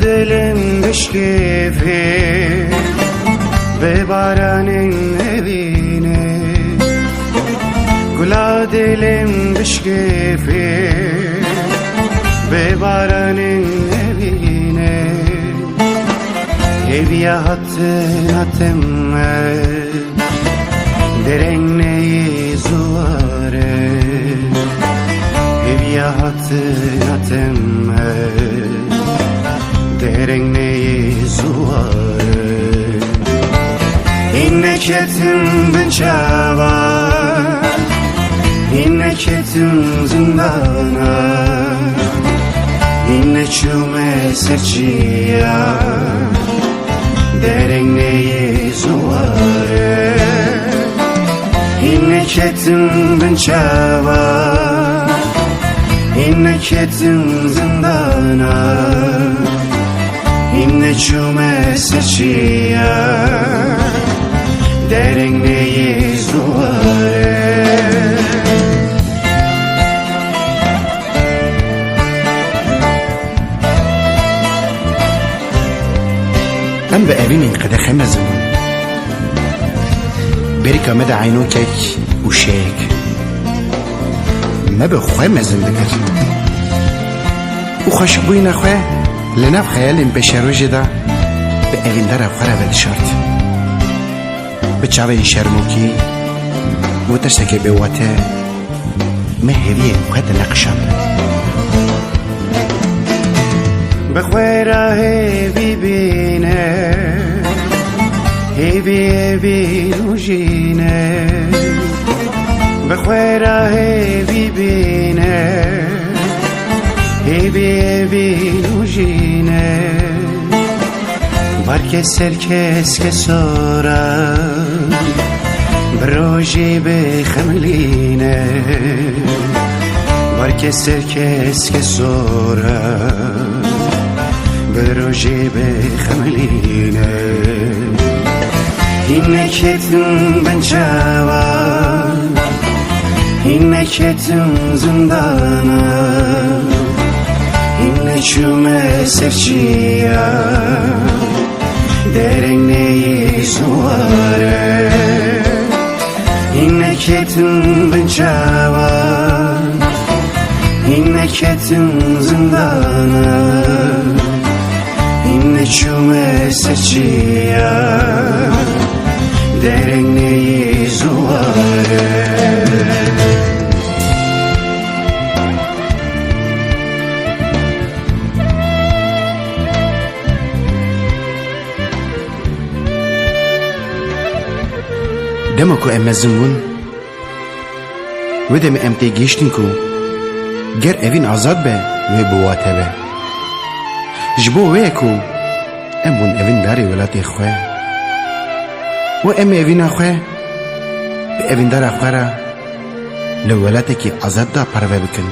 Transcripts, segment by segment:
dilim düşküfi ve baranın evine. Gula dilim düşküfi ve baranın evine. Ev yahtın atemme derenneyi zuvare. Ev yahtın atemme derenneyi zuvare. İnneketim ben çava, inneketim zindana. İnne çume serçiya derenneyi zuvare. İnneketim ben çava, inneketim zindana. İnne çume serçiya derenneyi zuvare. من به اوین قدخه مزمون بریکا مده عینو کک و شیک ما به خواه مزم بکر و خوش بوی نخواه لنف خیالیم به شروع جدا به اوین در افخاره ول شرط به چاوه شرموکی و تشتکی به واته مهویه خواه نقشم بخویره ببینه هیبی روژینه. بخویره ببینه هیبی روژینه. بارکه سرکس که سورا بروژی بخملینه. بارکه سرکس که سورا بروژی بخملینه. İnneketim ben çava, inneketim zindana. İnne çume serçiya derenneyi zuvare. İnneketim ben çava, inneketim zindana. İnne çume serçiya derenneyi zuvare. دمو کو ام مزمون و دم ام تی گیشتن کو گر اوین آزاد به و بواته به جبو وی کو ام بون اوین داری ولاتی خواه و ام اوین خواه به اوین دار خواه لولاتی که آزاد دا پروه بکن.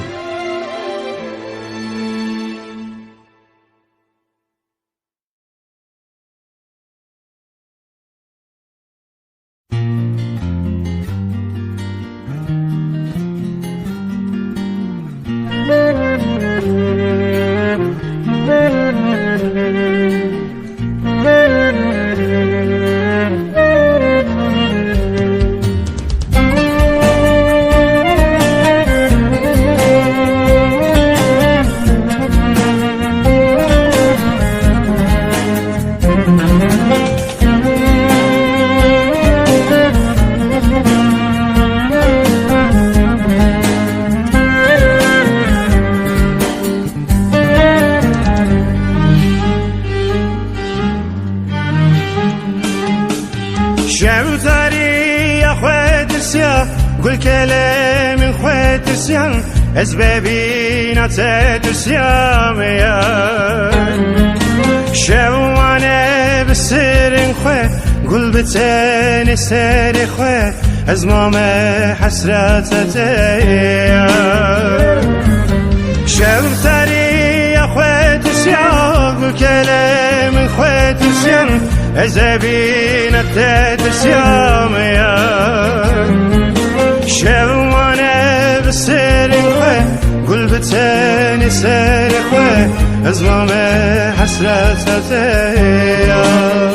شوتاري يا خوات السيا قول كلام خوات السيا اسبابينا تاد السيا يا شوانا بالسر خوات قول بتاني ساري خوات ازمام حسراتي شوتاري يا خوات السيا قول كلام خوات السيا أزابين التدسيام يا شوانا بالسر خواه قل بتاني سار خواه ازمام حسرت یار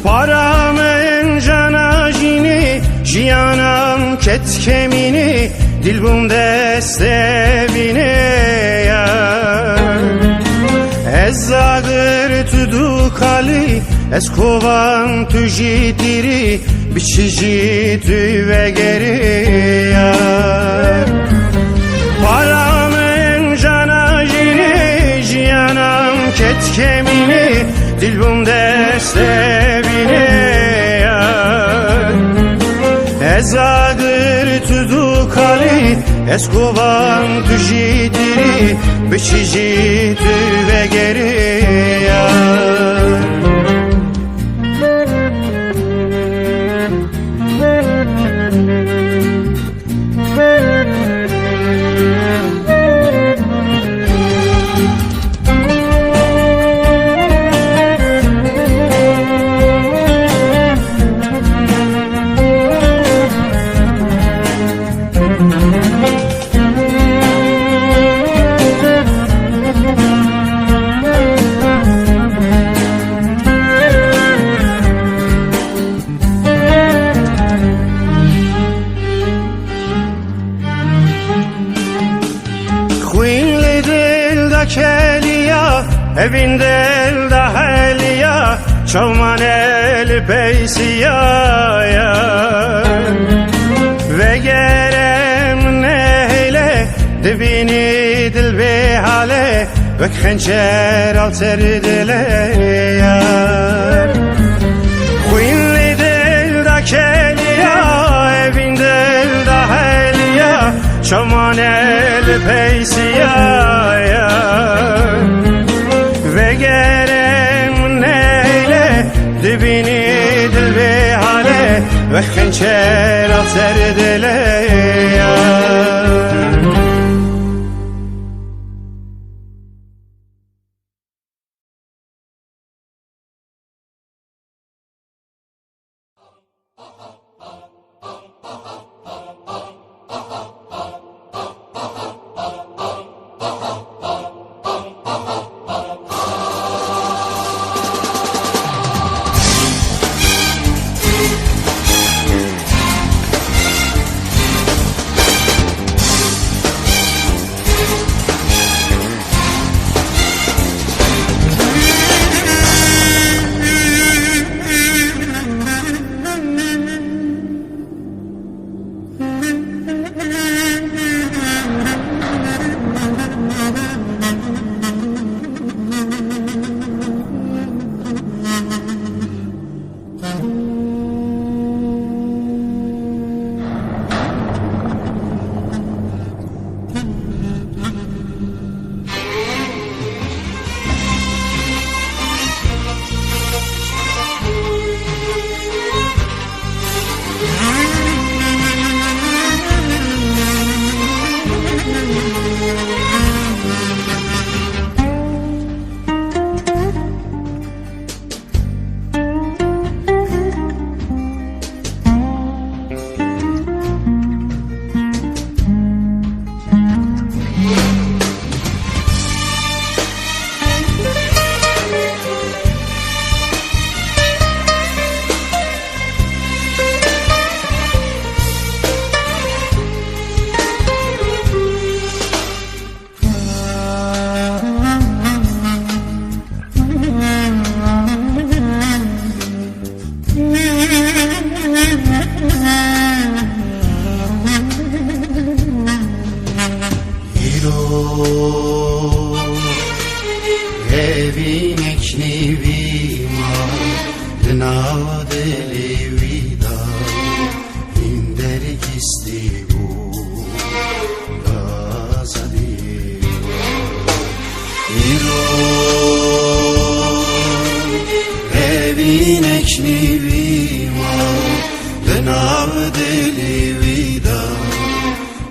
Paramın canajini, jiyanam ket kemini, dilbum destevine ya. Ez zagır tudu kali, ez kovan tu jitiri, biçici tüve geri ya. Paramın canajini, jiyanam ket kemini, dilbum destevine ya. Ez agır tudu kali, ez kovan tu jitiri, biçici tüve geri ya. Queen dil da kelia, evin del da helia, çavman el peysiya ya. Ve gerem neyle, dibini dil be hale, ve khençer al serdile ya. Queen dil da kelia, evin del da helia, çaman el peysiya ya. Ve gerem neyle, dibini dil be hale, ve khençer al serdile ya. میشنیویم به نام دلی ویدا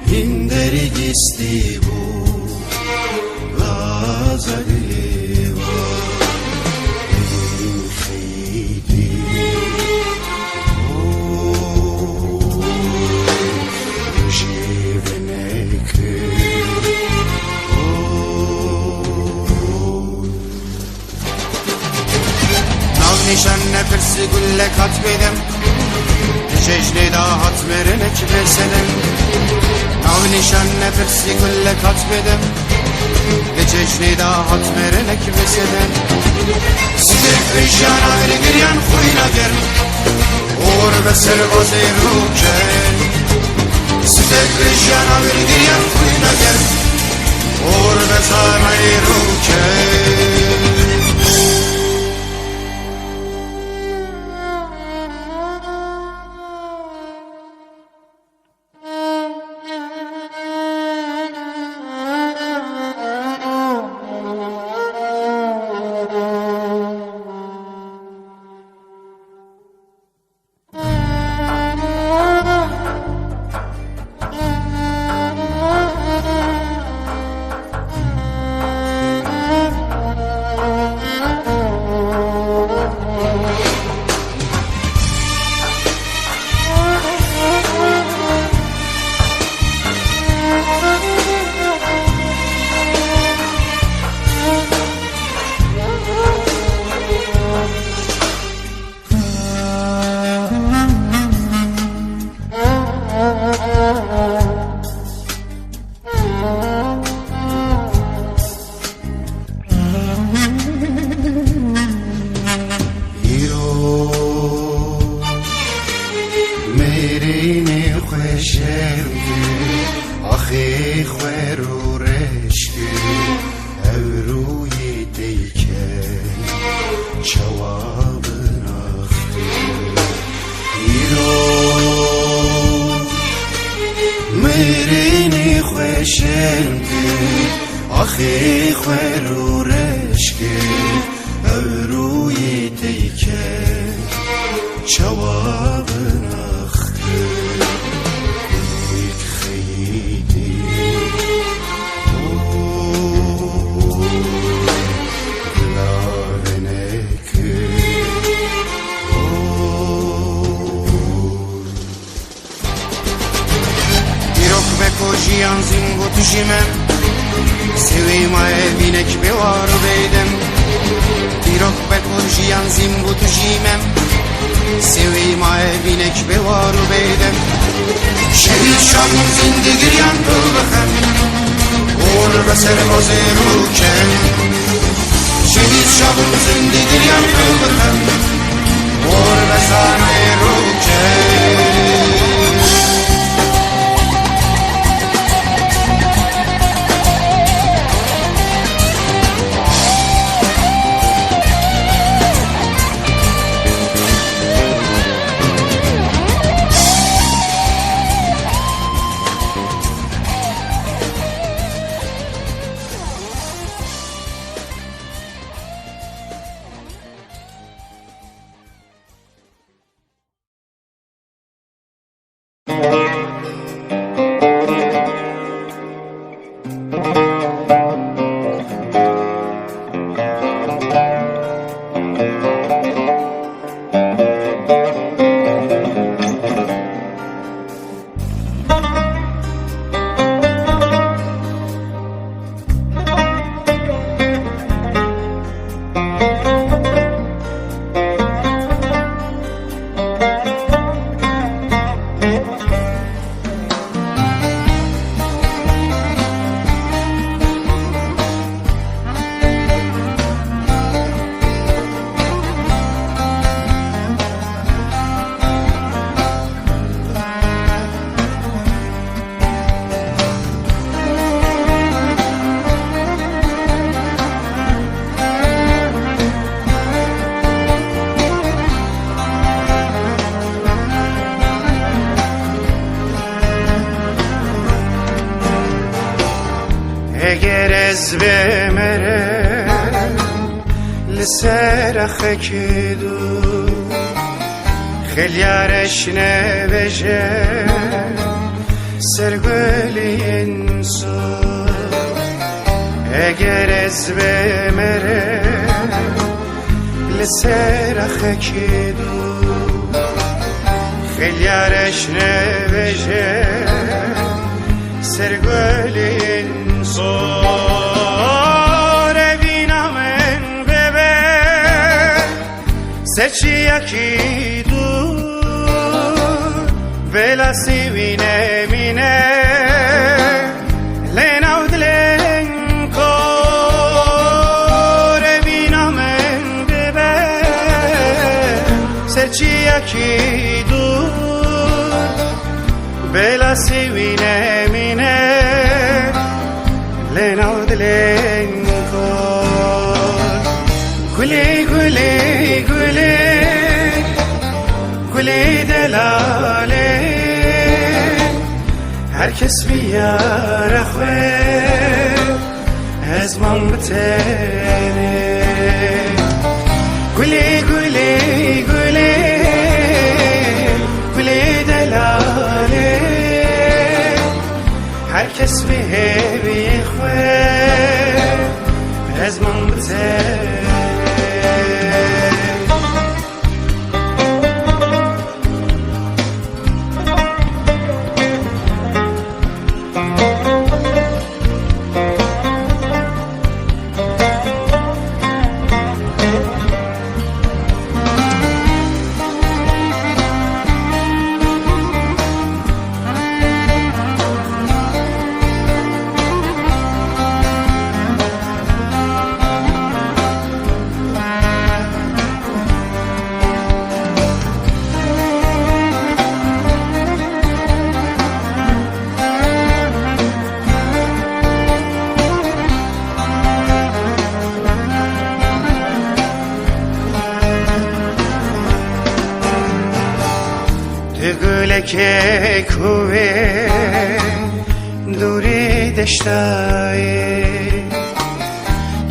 هندری گستی بود غزلی و این خیلی نشان نفرسی گله کات بدم چشلی دا هات مرنک بسنم ناو نشان نفرسی گله کات بدم چشلی دا هات مرنک بسنم سیدک ریشان آوری گریان خوینا گر اور بسر بازی رو کن سیدک ریشان آوری گریان خوینا گر اور بسر رو کن آخی خوارو رشکی اوروی دیکه جواب نخته ایرو میرینی خوشم آخی خوارو رشکی اوروی دیکه جواب نخته Kojiyan zingu tujimem Sevima evinek bevaru beydem Dirok be kojiyan zingu tujimem Sevima evinek bevaru beydem Şehit şahın zindigir yan kılbıkhem Uğur ve servoze ruken Şehit şahın zindigir yan kılbıkhem Uğur ve sanayi ruken اگر از بمره لسر خکدو خلیارش نوشه سرگلین سو اگر از بمره لسرخ کدو خلیارش نوشه سرگلین سو روینا من ببه سچی یکی دو ولا سوینه مینه لنا ودلن کار بینا من ببه سرچی یکی دو ولا سوینه مینه لنا ودلن کار گلی گلی گلی گلی دلاله هر کس بیاره خواه از من بتنه گلی گلی گلی گلی دلاله هر کس بیاره خواه از من بتنه که کوه دوری دشتای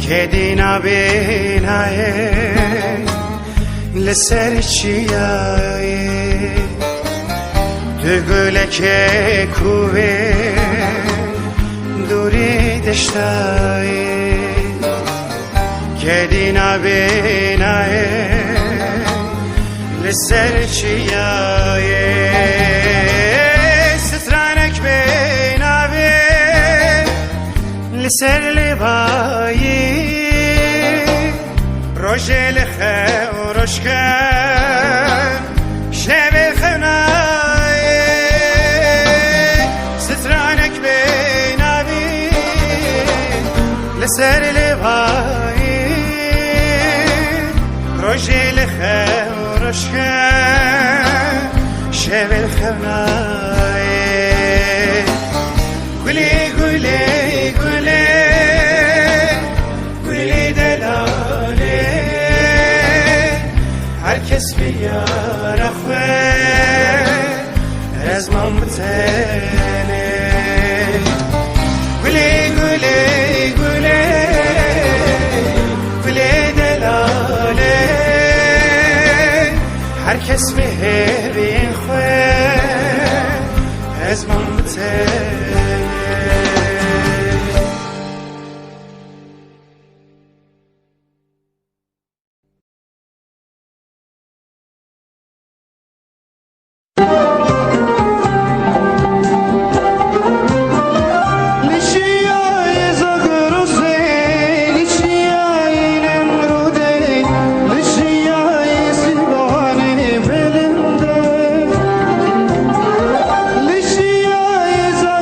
که دینا بینای لسر چیای دگل که کوه دوری دشتای که دینا بینای لسر چیای سترانک بیناوی لسر لبایی روژل خورش کن شنب خنای سترانک بیناوی لسر لبایی روژل خورش کن شب الخناي قولي قولي قولي قولي دلالي هر کس بیار خواه از من بتنه قولي قولي قولي قولي دلالي هر کس بهرین خواه از من بتنه Lishia is a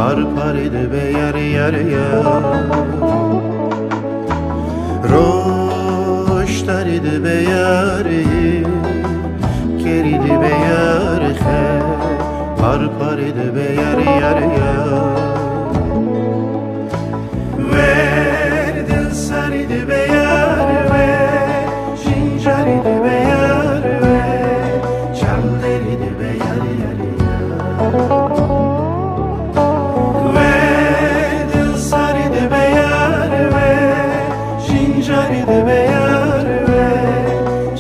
par paride be yar yar yar roştaride be yar keride be yar khe par paride be yar yar yar verdin saride be yar ve jinjaride be yar ve çalderide be yar yar verdin saride be yar ve jinjaride be yar ve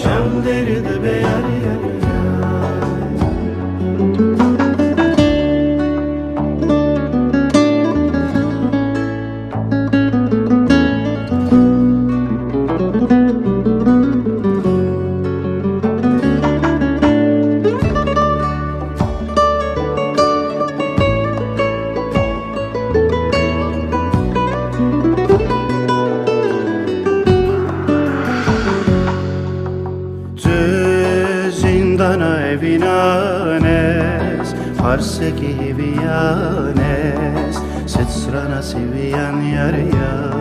çalderide be yar yar zindana evinanes parseki hivianes setsrana sivian yar yar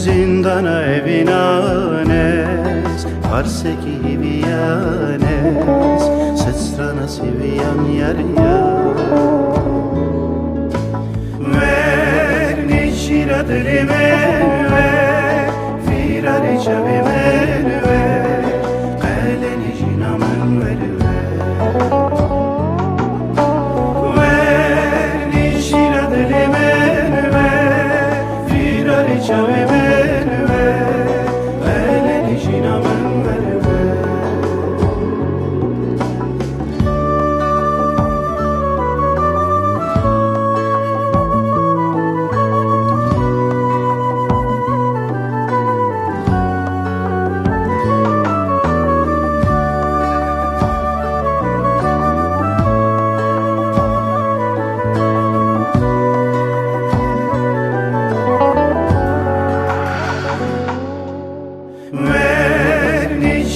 zindana evinanes parseki hivianes setsrana sivian yar yar ver nişira dilime Firare çave merve, kaleni jinaman verve. Verni şiradeli merve, firare çave merve, kaleni jinaman verve.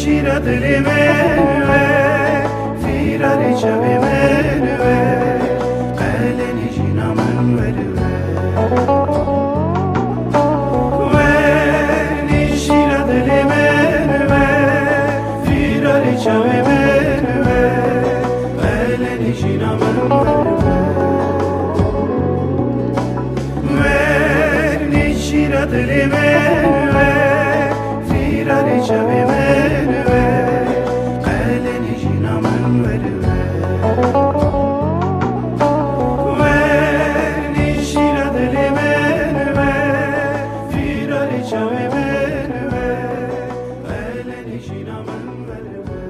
Şiradeli merve, firare çave merve, kaleni jinaman verve. Verni şiradeli merve, firare çave merve, kaleni jinaman verve. Verni şiradeli merve, firare çave merve, kaleni jinaman verve. Verni şiradeli merve, firare çave merve, kaleni jinaman verve.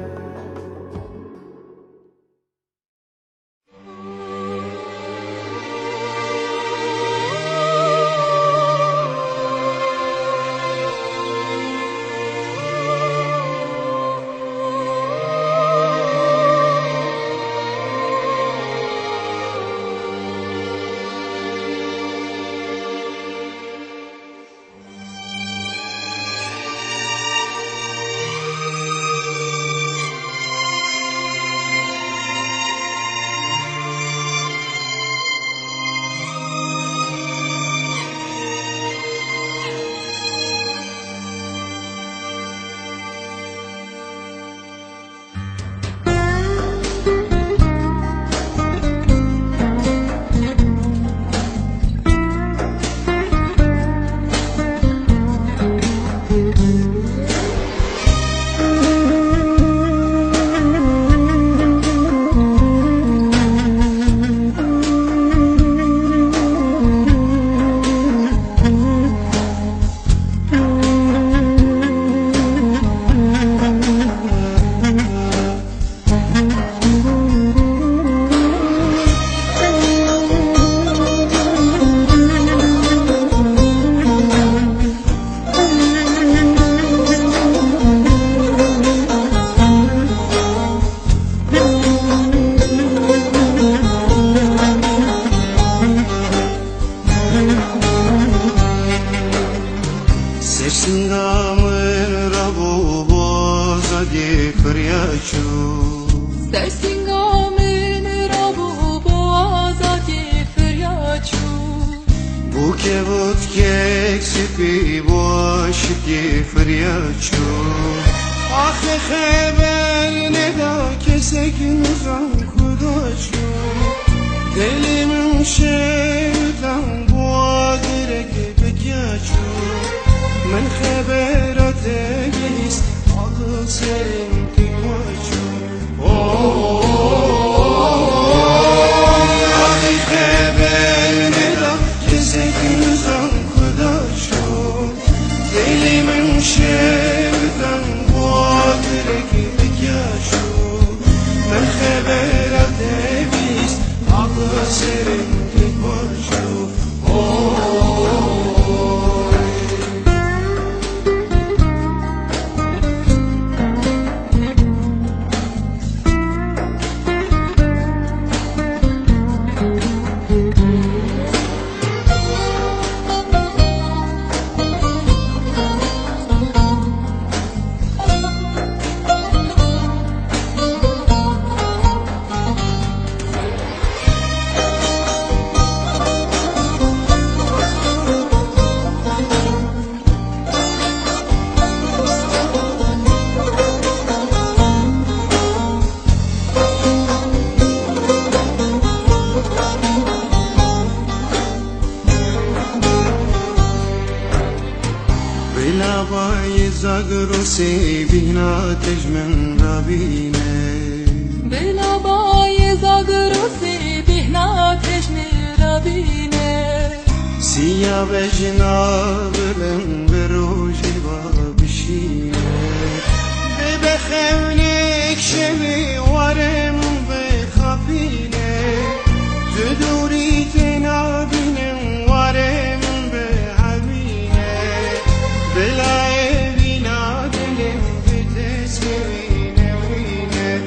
عاشقی فریاد آخه خبر ندا کسی که نزان کداشو دلم شیطان بوادره که بکیاشو من خبرات گیست آقل سرم که کاشو آخه خبر ندا کسی که نزان کداشو دلم شیطان بوادره که بکیاشو من خبرات گیست آقل سرم که کاشو بلابای زاگرو سی بیناتش من رابینه بلابای زاگرو سی بیناتش من رابینه سیاه بجنابلم بروجی با بشینه بخونک شوی وارم بخابینه تدوری تنابینم وارم بحبینه بلای بینا دلم بتسوینه وینه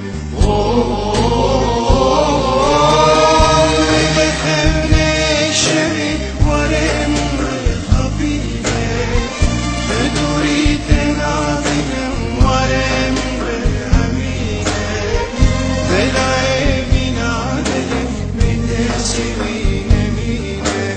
بخونک شوی وارم بخابینه تدوری تنابینم وارم بحبینه بلای بینا دلم بتسوینه وینه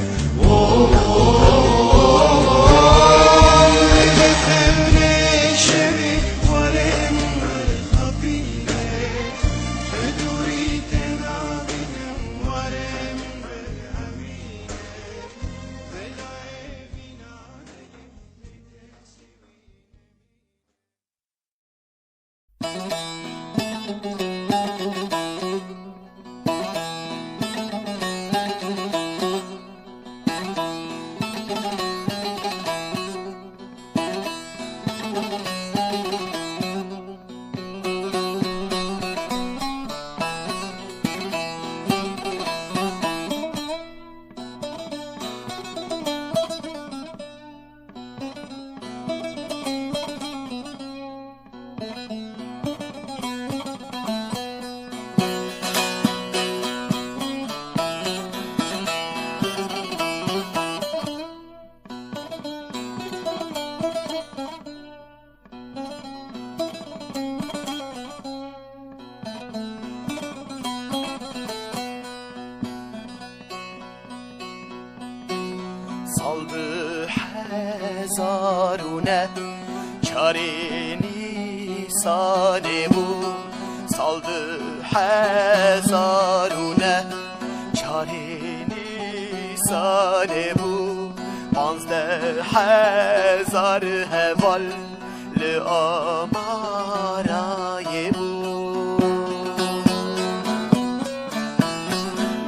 saldı hezarune çarini sademu saldı hezarune çarini sademu panzde hezar heval li amarayemu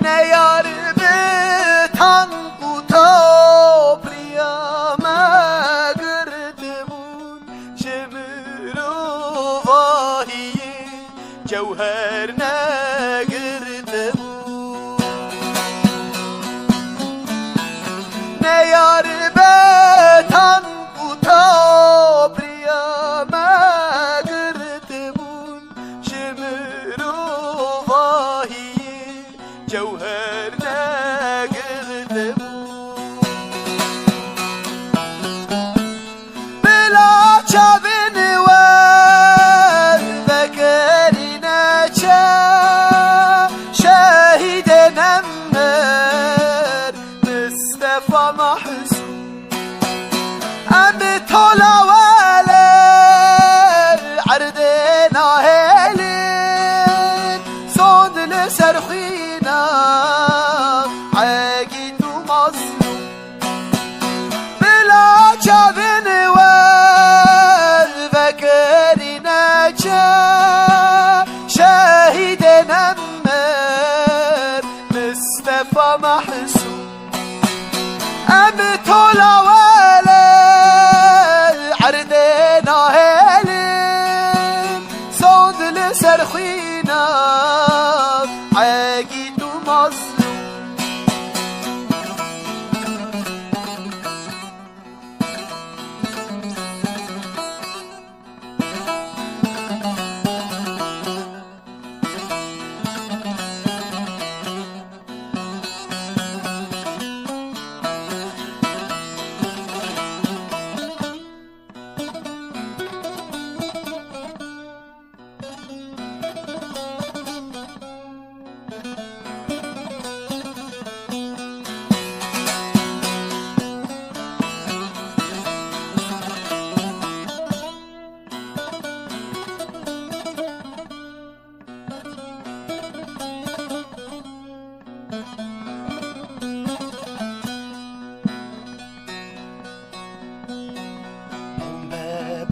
ne yar betan جوهر نگرده بود نه یار بتن بوتا پریا مگرده بود شمر و واهی جوهر نگرده بود بلا چاوین و محسوب أم طال لسرخينا عاقد ومظلوم بلا جابن والفكرنا شاهد نمر مصطفى محسوب ام طلع ولا عردنا هلم صوت لسرخينا عاقد ومظلوم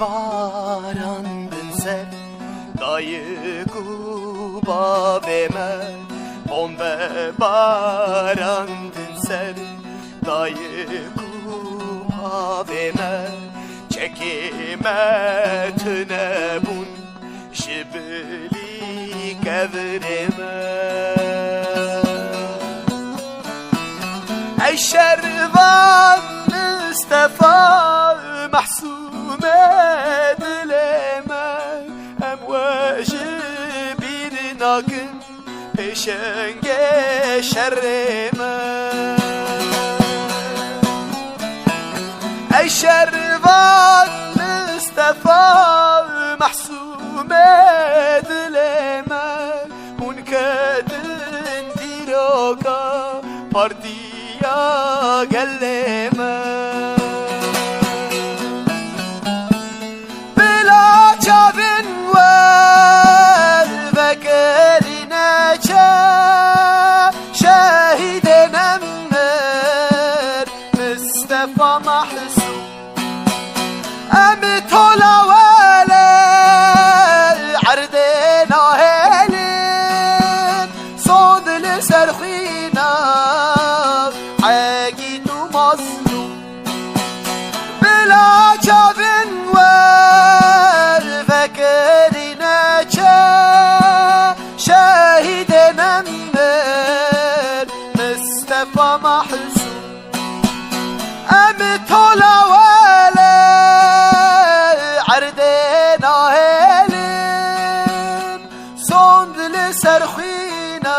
barandın sen dayı kuba veme bombe barandın sen dayı kuba veme çekime tüne bun şibli kevreme ey şervan Mustafa محسوم دلما امواج بیرناکن پیشنگ شرما ای شروان مصطفى محسوم دلما اون کدن دیروکا پاردیا گلما شاهد نمر مصطفى محسوب ام طلع ولا عردنا هلم صوت لسرخينا عاقد ومظلوم بلا جابن والفكرنا شاهد نمر مصطفى محسوب ام طلع ولا عردنا هلم صند لسرخينا